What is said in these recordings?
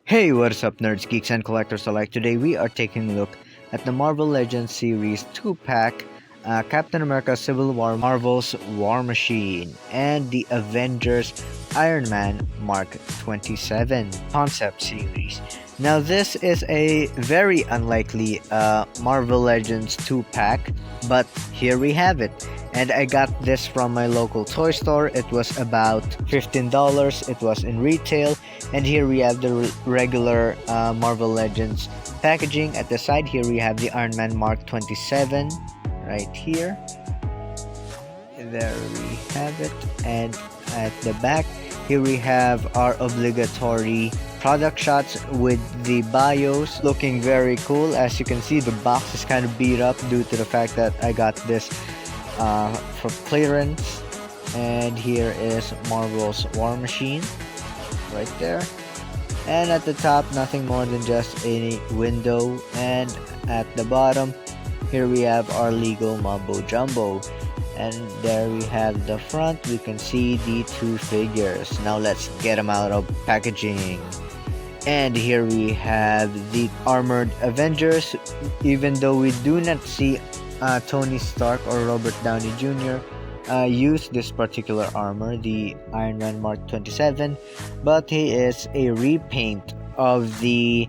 Hey, what's up, nerds, geeks, and collectors alike? Today we are taking a look at the Marvel Legends series 2-pack Captain America Civil War Marvel's Warmachine and the Avengers Ironman Mark 27 concept series. Now, this is a very unlikely Marvel Legends 2-pack, but here we have it. And I got this from my local toy store. It was about $15. It was in retail. And here we have the regular Marvel Legends packaging. At the side here we have the Iron Man Mark 27 right here. There we have it. And at the back here we have our obligatory product shots with the bios, looking very cool. As you can see, the box is kind of beat up due to the fact that I got this for clearance. And here is Marvel's Warmachine right there, and at the top nothing more than just a window, and at the bottom here we have our legal mumbo jumbo, and there we have the front. We can see the two figures. Now let's get them out of packaging. And here we have the armored Avengers. Even though we do not see Tony Stark or Robert Downey Jr. Use this particular armor, the Iron Man Mark 27, but he is a repaint of the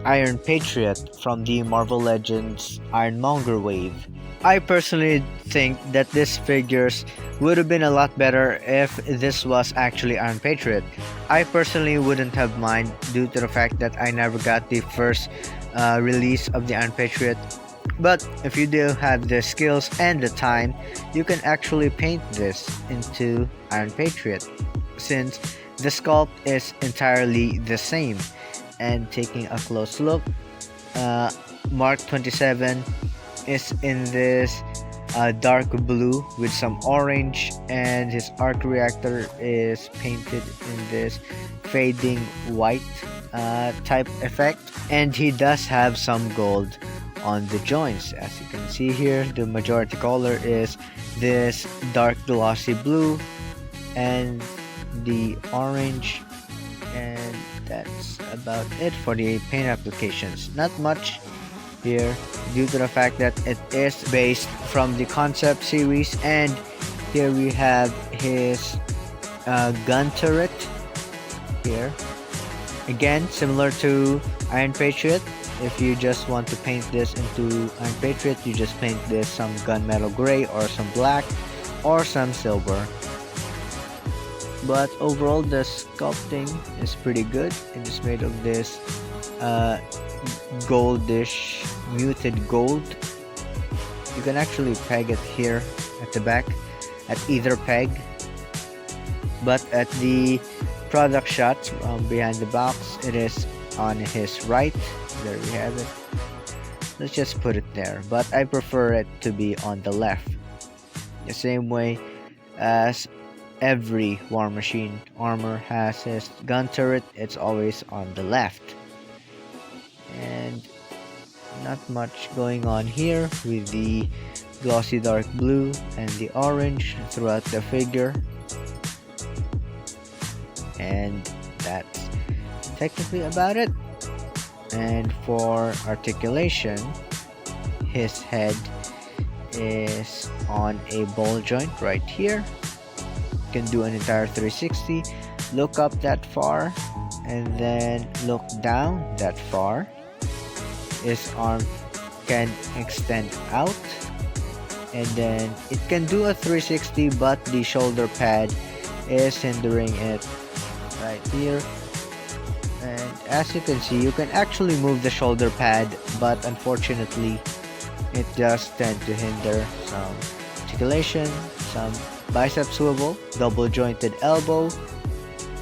Iron Patriot from the Marvel Legends Ironmonger wave. I personally think that this figures would have been a lot better if this was actually Iron Patriot. I personally wouldn't have mind due to the fact that I never got the first release of the Iron Patriot. But if you do have the skills and the time, you can actually paint this into Iron Patriot, since the sculpt is entirely the same. And taking a close look, Mark 27 is in this dark blue with some orange, and his arc reactor is painted in this fading white type effect, and he does have some gold on the joints. As you can see here, the majority color is this dark glossy blue and the orange, and that's about it for the paint applications. Not much here due to the fact that it is based from the concept series. And here we have his gun turret here, again similar to Iron Patriot. If you just want to paint this into Iron Patriot, you just paint this some gunmetal gray or some black or some silver. But overall, the sculpting is pretty good. It is made of this goldish muted gold. You can actually peg it here at the back at either peg, but at the product shots behind the box, it is on his right. There we have it. Let's just put it there, but I prefer it to be on the left, the same way as every Warmachine armor has his gun turret. It's always on the left. And not much going on here with the glossy dark blue and the orange throughout the figure, and that's technically about it. And for articulation, his head is on a ball joint right here. You can do an entire 360, look up that far, and then look down that far. His arm can extend out, and then it can do a 360, but the shoulder pad is hindering it right here. And as you can see, you can actually move the shoulder pad, but unfortunately it does tend to hinder some articulation, some bicep swivel, double jointed elbow,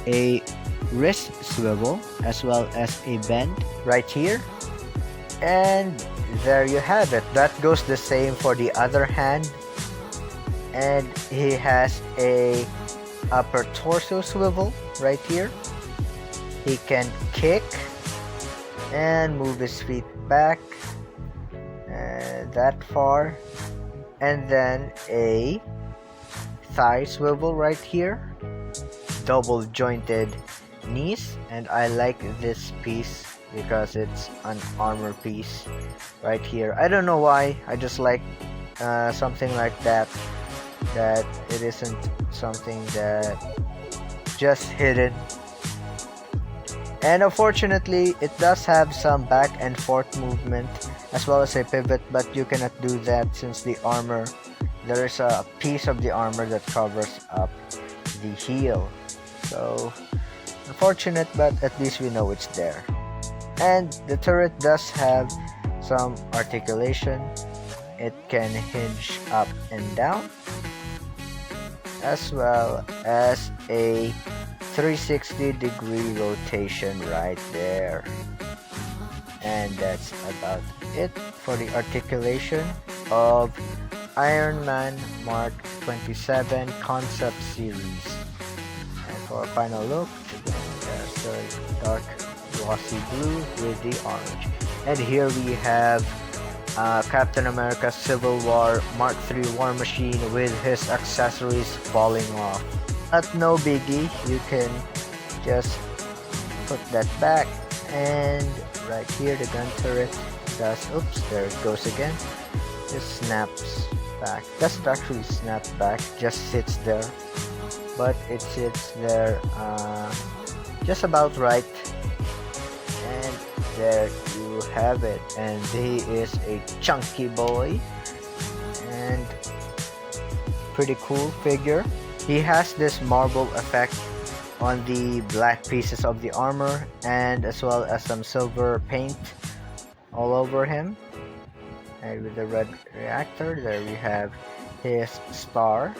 a wrist swivel, as well as a bend right here. And there you have it. That goes the same for the other hand, and he has a upper torso swivel right here. He can kick and move his feet back that far, and then a thigh swivel right here, double jointed knees, and I like this piece because it's an armor piece right here. I don't know why, I just like something like that, that it isn't something that just hidden. And unfortunately, it does have some back and forth movement as well as a pivot, but you cannot do that since the armor, there is a piece of the armor that covers up the heel. So unfortunate, but at least we know it's there. And the turret does have some articulation. It can hinge up and down, as well as a 360-degree rotation right there. And that's about it for the articulation of Ironman Mark 27 Concept Series. And for a final look, there's the dark glossy blue with the orange. And here we have Captain America Civil War Mark III Warmachine with his accessories falling off. But no biggie, you can just put that back, and right here the gun turret does, oops, there it goes again, just snaps back. Doesn't actually snap back, just sits there, but it sits there just about right. And there you have it, and he is a chunky boy and pretty cool figure. He has this marble effect on the black pieces of the armor, and as well as some silver paint all over him. And with the red reactor, there we have his star,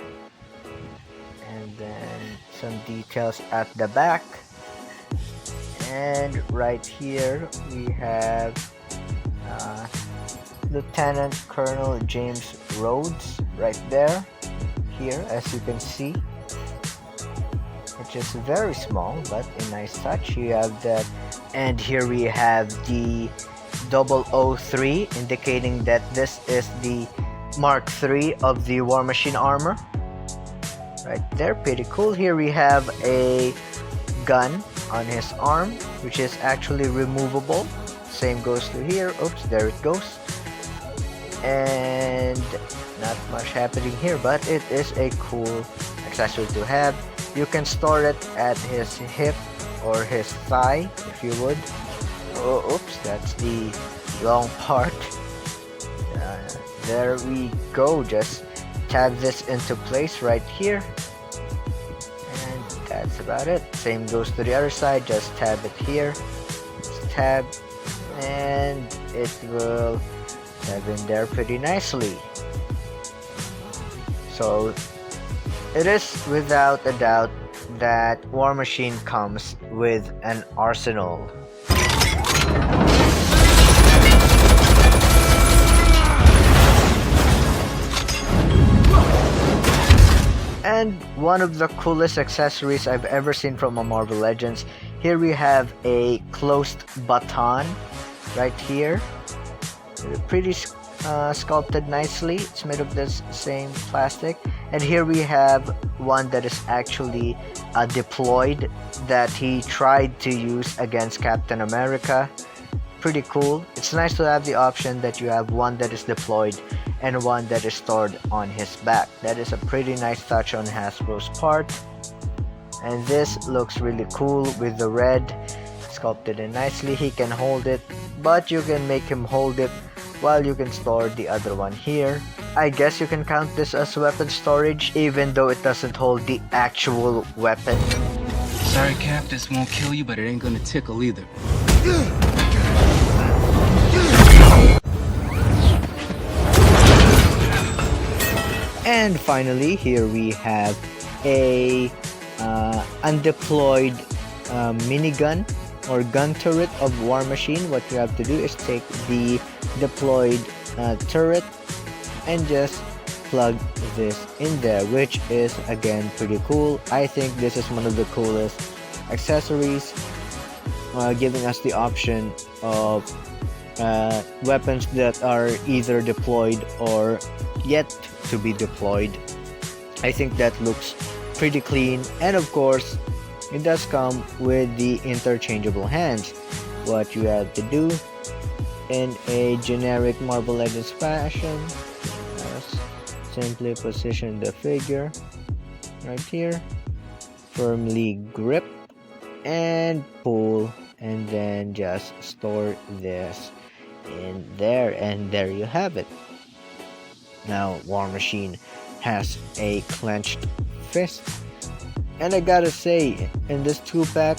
and then some details at the back. And right here we have Lieutenant Colonel James Rhodes right there, here as you can see, which is very small but a nice touch. You have that, and here we have the 003, indicating that this is the Mark III of the Warmachine armor right there. Pretty cool. Here we have a gun on his arm, which is actually removable. Same goes to here. Oops, there it goes. And not much happening here, but it is a cool accessory to have. You can store it at his hip or his thigh if you would. Oh, oops, that's the long part. There we go. Just tab this into place right here, and that's about it. Same goes to the other side. Just tab it here. Just tab, and it will tab in there pretty nicely. So it is without a doubt that Warmachine comes with an arsenal. And one of the coolest accessories I've ever seen from a Marvel Legends. Here we have a closed baton right here. Pretty sculpted nicely. It's made of this same plastic. And here we have one that is actually deployed, that he tried to use against Captain America. Pretty cool. It's nice to have the option that you have one that is deployed and one that is stored on his back. That is a pretty nice touch on Hasbro's part. And this looks really cool with the red, sculpted in nicely. He can hold it, but you can make him hold it while you can store the other one here. I guess you can count this as weapon storage, even though it doesn't hold the actual weapon. Sorry, Cap, this won't kill you, but it ain't gonna tickle either. And finally, here we have a undeployed minigun or gun turret of Warmachine. What you have to do is take the deployed turret and just plug this in there, which is again pretty cool. I think this is one of the coolest accessories, giving us the option of weapons that are either deployed or yet to be deployed. I think that looks pretty clean, and of course it does come with the interchangeable hands. What you have to do in a generic Marvel Legends fashion is simply position the figure right here, firmly grip and pull, and then just store this in there, and there you have it. Now Warmachine has a clenched fist, and I gotta say, in this 2-pack,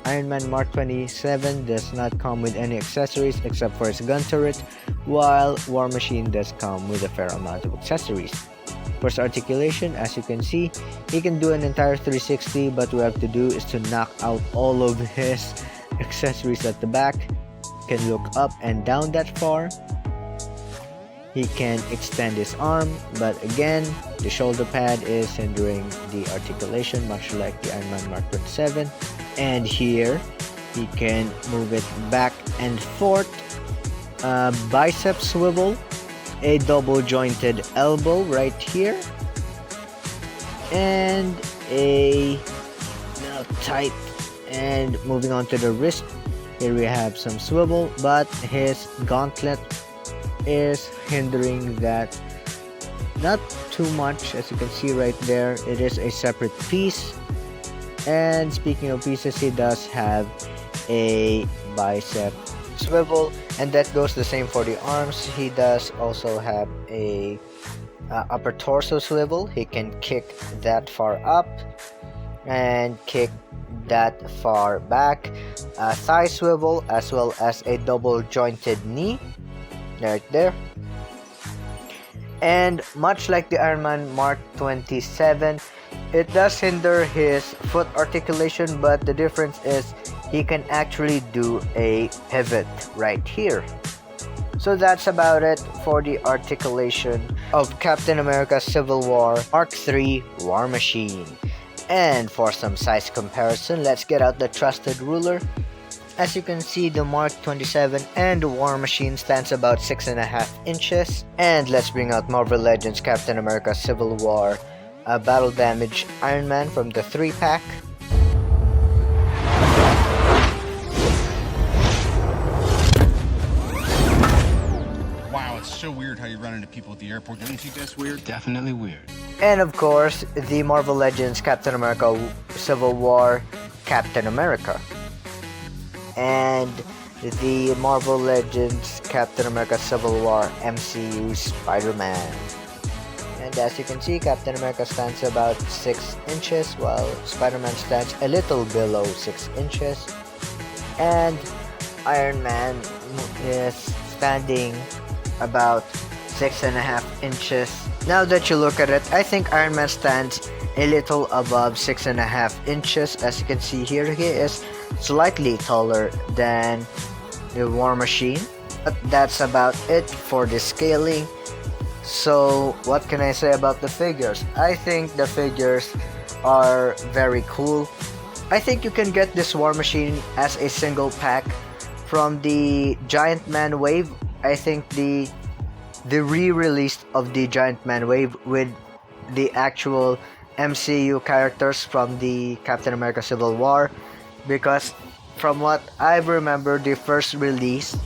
Ironman Mark 27 does not come with any accessories except for its gun turret, while Warmachine does come with a fair amount of accessories. First articulation, as you can see, he can do an entire 360, but what we have to do is to knock out all of his accessories at the back. He can look up and down that far. He can extend his arm, but again, the shoulder pad is hindering the articulation, much like the Ironman Mark 27. And here, he can move it back and forth. Bicep swivel, a double jointed elbow right here, and a tight. And moving on to the wrist, here we have some swivel, but his gauntlet is hindering that not too much. As you can see right there, it is a separate piece. And speaking of pieces, he does have a bicep swivel, and that goes the same for the arms. He does also have a upper torso swivel. He can kick that far up and kick that far back. Thigh swivel, as well as a double jointed knee right there. And much like the Ironman Mark 27, it does hinder his foot articulation, but the difference is he can actually do a pivot right here. So that's about it for the articulation of Captain America Civil War Mark III Warmachine. And for some size comparison, let's get out the trusted ruler. As you can see, the Mark 27 and the Warmachine stands about 6.5 inches. And let's bring out Marvel Legends Captain America Civil War Battle Damage Iron Man from the 3-pack. Wow, it's so weird how you run into people at the airport. Don't you think that's weird? Definitely weird. And of course, the Marvel Legends Captain America Civil War Captain America. And the Marvel Legends Captain America Civil War MCU Spider-Man. And as you can see, Captain America stands about 6 inches, while Spider-Man stands a little below 6 inches. And Iron Man is standing about 6.5 inches. Now that you look at it, I think Iron Man stands a little above 6.5 inches. As you can see here, he is slightly taller than the Warmachine. But that's about it for the scaling. So what can I say about the figures? I think the figures are very cool. I think you can get this Warmachine as a single pack from the Giant Man Wave. I think the re-release of the Giant Man Wave with the actual MCU characters from the Captain America Civil War, because from what I remember, the first release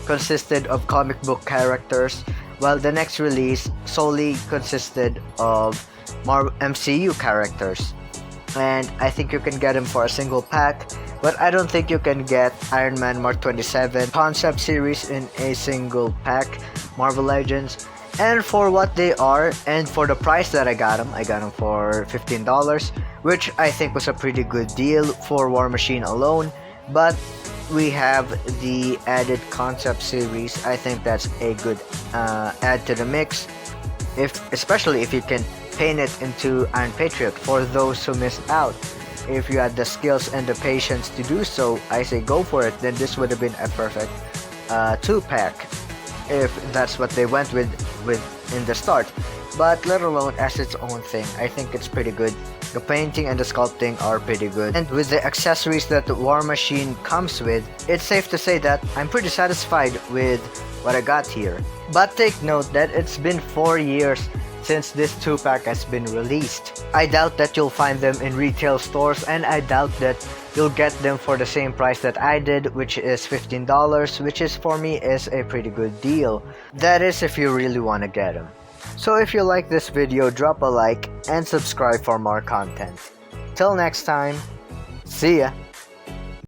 consisted of comic book characters, while the next release solely consisted of MCU characters. And I think you can get them for a single pack, but I don't think you can get Iron Man Mark 27 concept series in a single pack Marvel Legends. And for what they are, and for the price that I got them for $15, which I think was a pretty good deal for Warmachine alone. But we have the added concept series. I think that's a good add to the mix, especially if you can paint it into Iron Patriot for those who missed out. If you had the skills and the patience to do so, I say go for it. Then this would have been a perfect 2-pack if that's what they went with in the start. But let alone as its own thing, I think it's pretty good. The painting and the sculpting are pretty good, and with the accessories that the Warmachine comes with, it's safe to say that I'm pretty satisfied with what I got here. But take note that it's been 4 years since this 2-pack has been released. I doubt that you'll find them in retail stores, and I doubt that you'll get them for the same price that I did, which is $15, which is for me is a pretty good deal. That is if you really want to get them. So if you like this video, drop a like and subscribe for more content. Till next time, see ya!